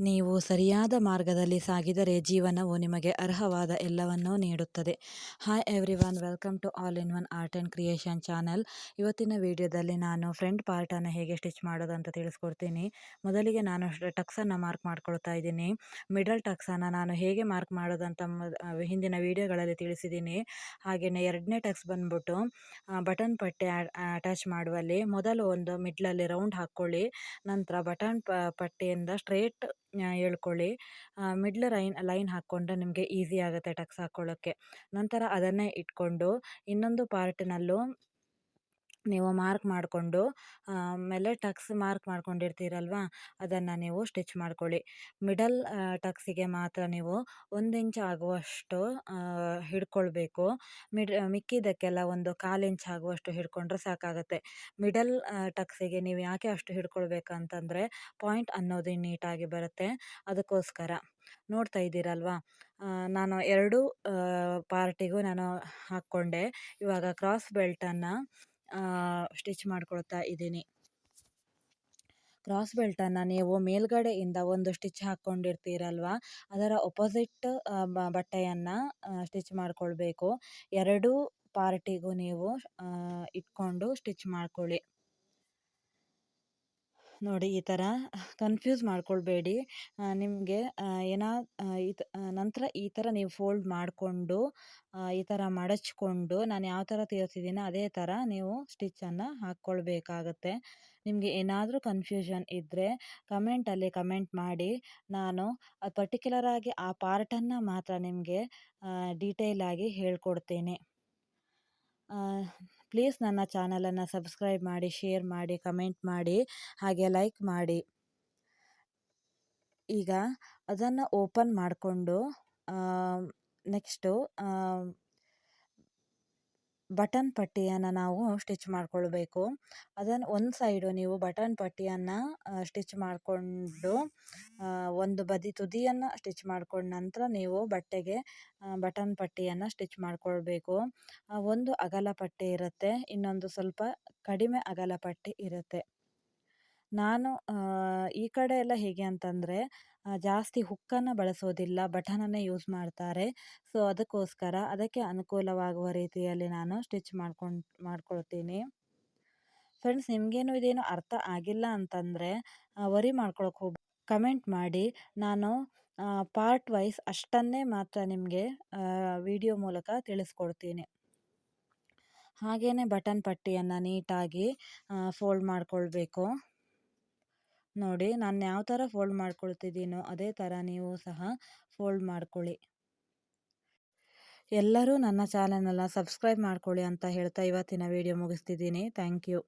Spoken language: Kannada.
ನೀವು ಸರಿಯಾದ ಮಾರ್ಗದಲ್ಲಿ ಸಾಗಿದರೆ ಜೀವನವು ನಿಮಗೆ ಅರ್ಹವಾದ ಎಲ್ಲವನ್ನೂ ನೀಡುತ್ತದೆ. Hi everyone, welcome to All In One Art and Creation channel. ಇವತ್ತಿನ ವಿಡಿಯೋದಲ್ಲಿ ನಾನು ಫ್ರಂಟ್ ಪಾರ್ಟನ್ನು ಹೇಗೆ ಸ್ಟಿಚ್ ಮಾಡೋದು ಅಂತ ತಿಳಿಸ್ಕೊಡ್ತೀನಿ. ಮೊದಲಿಗೆ ನಾನು ಟಕ್ಸನ್ನು ಮಾರ್ಕ್ ಮಾಡ್ಕೊಳ್ತಾ ಇದ್ದೀನಿ. ಮಿಡಲ್ ಟಕ್ಸನ್ನು ನಾನು ಹೇಗೆ ಮಾರ್ಕ್ ಮಾಡೋದಂತ ಹಿಂದಿನ ವಿಡಿಯೋಗಳಲ್ಲಿ ತಿಳಿಸಿದ್ದೀನಿ. ಹಾಗೆಯೇ ಎರಡನೇ ಟಕ್ಸ್ ಬಂದ್ಬಿಟ್ಟು ಬಟನ್ ಪಟ್ಟೆ ಅಟ್ಯಾಚ್ ಮಾಡುವಲ್ಲಿ ಮೊದಲು ಒಂದು ಮಿಡ್ಲಲ್ಲಿ ರೌಂಡ್ ಹಾಕ್ಕೊಳ್ಳಿ. ನಂತರ ಬಟನ್ ಪಟ್ಟೆಯಿಂದ ಸ್ಟ್ರೇಟ್ ಎಳ್ಕೊಳ್ಳಿ. ಮಿಡ್ಲ್ ಲೈನ್ ಹಾಕ್ಕೊಂಡ್ರೆ ನಿಮಗೆ ಈಸಿ ಆಗುತ್ತೆ ಟಕ್ಸ್ ಹಾಕ್ಕೊಳ್ಳೋಕ್ಕೆ. ನಂತರ ಅದನ್ನೇ ಇಟ್ಕೊಂಡು ಇನ್ನೊಂದು ಪಾರ್ಟ್ನಲ್ಲೂ ನೀವು ಮಾರ್ಕ್ ಮಾಡಿಕೊಂಡು ಆಮೇಲೆ ಟಕ್ಸ್ ಮಾರ್ಕ್ ಮಾಡ್ಕೊಂಡಿರ್ತೀರಲ್ವ, ಅದನ್ನು ನೀವು ಸ್ಟಿಚ್ ಮಾಡ್ಕೊಳ್ಳಿ. ಮಿಡಲ್ ಟಕ್ಸಿಗೆ ಮಾತ್ರ ನೀವು 1 ಇಂಚ್ ಆಗುವಷ್ಟು ಹಿಡ್ಕೊಳ್ಬೇಕು. ಮಿಕ್ಕಿದ್ದಕ್ಕೆಲ್ಲ 1/4 ಇಂಚ್ ಆಗುವಷ್ಟು ಹಿಡ್ಕೊಂಡ್ರೆ ಸಾಕಾಗುತ್ತೆ. ಮಿಡಲ್ ಟಕ್ಸಿಗೆ ನೀವು ಯಾಕೆ ಅಷ್ಟು ಹಿಡ್ಕೊಳ್ಬೇಕಂತಂದರೆ ಪಾಯಿಂಟ್ ಅನ್ನೋದು ನೀಟಾಗಿ ಬರುತ್ತೆ. ಅದಕ್ಕೋಸ್ಕರ ನೋಡ್ತಾ ಇದ್ದೀರಲ್ವ, ನಾನು ಎರಡೂ ಪಾರ್ಟಿಗೂ ನಾನು ಹಾಕ್ಕೊಂಡೆ. ಇವಾಗ ಕ್ರಾಸ್ ಬೆಲ್ಟನ್ನು ಸ್ಟಿಚ್ ಮಾಡ್ಕೊಳ್ತಾ ಇದ್ದೀನಿ. ಕ್ರಾಸ್ ಬೆಲ್ಟನ್ನು ನೀವು ಮೇಲ್ಗಡೆಯಿಂದ ಒಂದು ಸ್ಟಿಚ್ ಹಾಕ್ಕೊಂಡಿರ್ತೀರಲ್ವ, ಅದರ ಒಪೋಸಿಟ್ ಬಟ್ಟೆಯನ್ನು ಸ್ಟಿಚ್ ಮಾಡ್ಕೊಳ್ಬೇಕು. ಎರಡೂ ಪಾರ್ಟಿಗೂ ನೀವು ಇಟ್ಕೊಂಡು ಸ್ಟಿಚ್ ಮಾಡ್ಕೊಳ್ಳಿ. ನೋಡಿ, ಈ ಥರ ಕನ್ಫ್ಯೂಸ್ ಮಾಡ್ಕೊಳ್ಬೇಡಿ. ನಿಮಗೆ ನಂತರ ಈ ಥರ ನೀವು ಫೋಲ್ಡ್ ಮಾಡಿಕೊಂಡು ಈ ಥರ ಮಡಚ್ಕೊಂಡು ನಾನು ಯಾವ ಥರ ತೋರಿಸಿದ್ದೀನೋ ಅದೇ ಥರ ನೀವು ಸ್ಟಿಚ್ಚನ್ನು ಹಾಕ್ಕೊಳ್ಬೇಕಾಗತ್ತೆ. ನಿಮಗೆ ಏನಾದರೂ ಕನ್ಫ್ಯೂಷನ್ ಇದ್ದರೆ ಕಮೆಂಟಲ್ಲಿ ಕಮೆಂಟ್ ಮಾಡಿ. ನಾನು ಪರ್ಟಿಕ್ಯುಲರಾಗಿ ಆ ಪಾರ್ಟನ್ನು ಮಾತ್ರ ನಿಮಗೆ ಡೀಟೇಲಾಗಿ ಹೇಳ್ಕೊಡ್ತೇನೆ. ಪ್ಲೀಸ್ ನನ್ನ ಚಾನಲನ್ನು ಸಬ್ಸ್ಕ್ರೈಬ್ ಮಾಡಿ, ಶೇರ್ ಮಾಡಿ, ಕಮೆಂಟ್ ಮಾಡಿ, ಹಾಗೆ ಲೈಕ್ ಮಾಡಿ. ಈಗ ಅದನ್ನು ಓಪನ್ ಮಾಡಿಕೊಂಡು ನೆಕ್ಸ್ಟು ಬಟನ್ ಪಟ್ಟಿಯನ್ನು ನಾವು ಸ್ಟಿಚ್ ಮಾಡ್ಕೊಳ್ಬೇಕು. ಅದನ್ನು ಒಂದು ಸೈಡು ನೀವು ಬಟನ್ ಪಟ್ಟಿಯನ್ನು ಸ್ಟಿಚ್ ಮಾಡಿಕೊಂಡು ಒಂದು ಬದಿ ತುದಿಯನ್ನು ಸ್ಟಿಚ್ ಮಾಡ್ಕೊಂಡ ನಂತರ ನೀವು ಬಟ್ಟೆಗೆ ಬಟನ್ ಪಟ್ಟಿಯನ್ನು ಸ್ಟಿಚ್ ಮಾಡ್ಕೊಳ್ಬೇಕು. ಒಂದು ಅಗಲ ಪಟ್ಟಿ ಇರುತ್ತೆ, ಇನ್ನೊಂದು ಸ್ವಲ್ಪ ಕಡಿಮೆ ಅಗಲ ಪಟ್ಟಿ ಇರುತ್ತೆ. ನಾನು ಈ ಕಡೆ ಎಲ್ಲ ಹೇಗೆ ಅಂತಂದರೆ ಜಾಸ್ತಿ ಹುಕ್ಕನ್ನು ಬಳಸೋದಿಲ್ಲ, ಬಟನನ್ನೇ ಯೂಸ್ ಮಾಡ್ತಾರೆ. ಸೊ ಅದಕ್ಕೋಸ್ಕರ ಅದಕ್ಕೆ ಅನುಕೂಲವಾಗುವ ರೀತಿಯಲ್ಲಿ ನಾನು ಸ್ಟಿಚ್ ಮಾಡ್ಕೊಳ್ತೀನಿ. ಫ್ರೆಂಡ್ಸ್, ನಿಮಗೇನು ಇದೇನು ಅರ್ಥ ಆಗಿಲ್ಲ ಅಂತಂದರೆ ವರಿ ಮಾಡ್ಕೊಳಕ್ಕೆ ಹೋಗಿ ಕಮೆಂಟ್ ಮಾಡಿ. ನಾನು ಪಾರ್ಟ್ ವೈಸ್ ಅಷ್ಟನ್ನೇ ಮಾತ್ರ ನಿಮಗೆ ವಿಡಿಯೋ ಮೂಲಕ ತಿಳಿಸ್ಕೊಡ್ತೀನಿ. ಹಾಗೆಯೇ ಬಟನ್ ಪಟ್ಟಿಯನ್ನು ನೀಟಾಗಿ ಫೋಲ್ಡ್ ಮಾಡ್ಕೊಳ್ಬೇಕು. ನೋಡಿ, ನಾನು ಯಾವ ಥರ ಫೋಲ್ಡ್ ಮಾಡ್ಕೊಳ್ತಿದ್ದೀನೋ ಅದೇ ಥರ ನೀವು ಸಹ ಫೋಲ್ಡ್ ಮಾಡ್ಕೊಳ್ಳಿ. ಎಲ್ಲರೂ ನನ್ನ ಚಾನಲನ್ನು ಸಬ್ಸ್ಕ್ರೈಬ್ ಮಾಡ್ಕೊಳ್ಳಿ ಅಂತ ಹೇಳ್ತಾ ಇವತ್ತಿನ ವಿಡಿಯೋ ಮುಗಿಸ್ತಿದ್ದೀನಿ. Thank you.